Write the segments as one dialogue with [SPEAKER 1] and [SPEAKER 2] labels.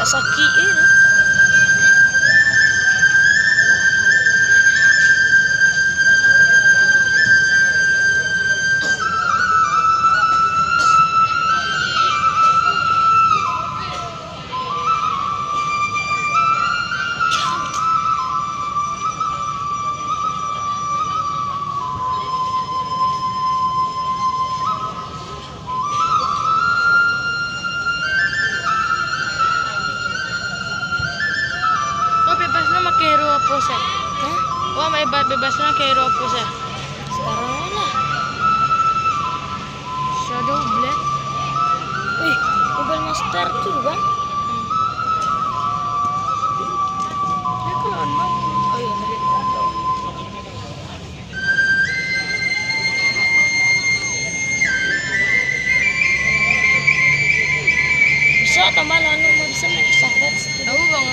[SPEAKER 1] sakit je lah.
[SPEAKER 2] Hero apa sih?
[SPEAKER 1] Hah?
[SPEAKER 2] Wah, bebasnya ke hero apa sih?
[SPEAKER 1] Sekarang lah.
[SPEAKER 2] Shadow Black.
[SPEAKER 1] Wih, Mobile Master tuh bang.
[SPEAKER 2] Ya kalau unlock. Oh iya, tadi unlock.
[SPEAKER 1] Bisa tambah lalu mau bisa main sahabat.
[SPEAKER 2] Tahu bang?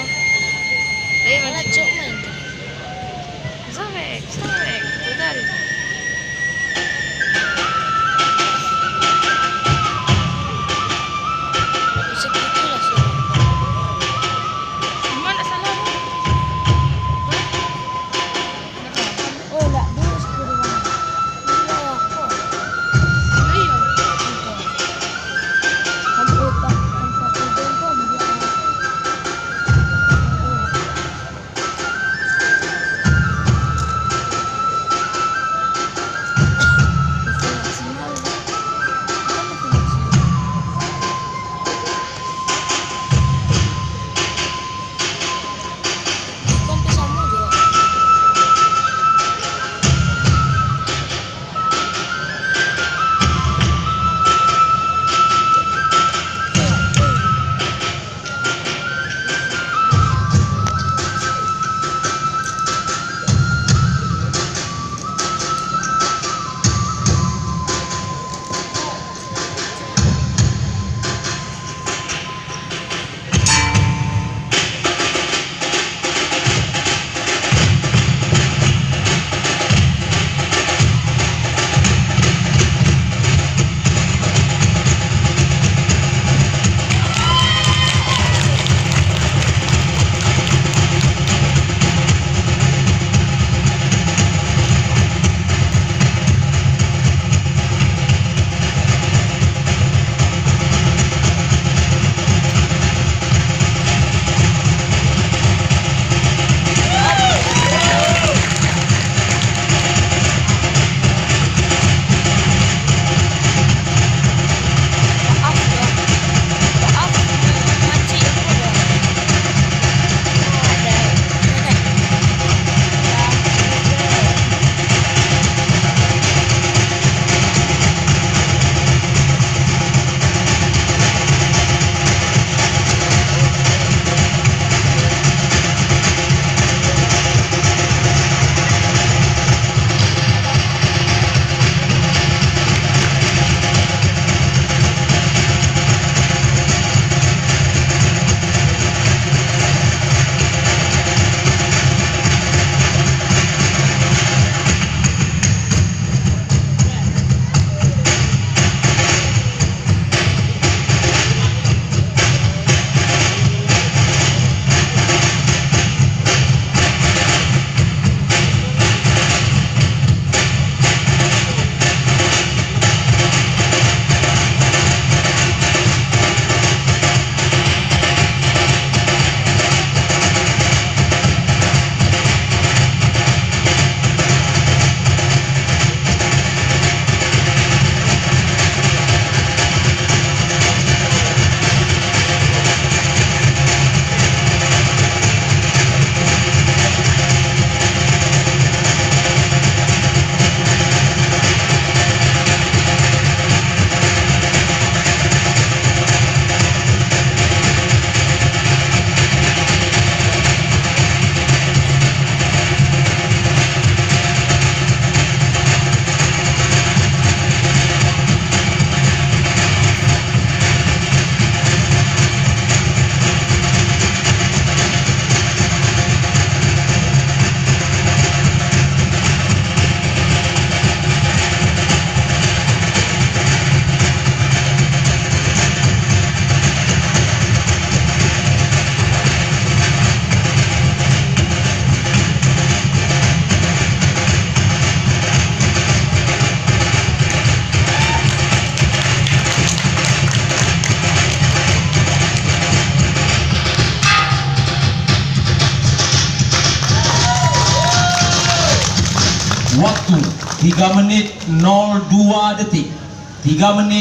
[SPEAKER 2] Tapi
[SPEAKER 1] Malah
[SPEAKER 2] macam
[SPEAKER 1] cok main tuh.
[SPEAKER 2] Zamek, betul.
[SPEAKER 1] Bisa gitu lah sih.
[SPEAKER 2] Gimana salah?
[SPEAKER 1] Oh enggak dulu sepuluh bang. Iya kok.
[SPEAKER 2] Iya.
[SPEAKER 1] Kamu utang tanpa kerjaan kok dia.
[SPEAKER 3] Waktu 3 menit 02 detik. 3 menit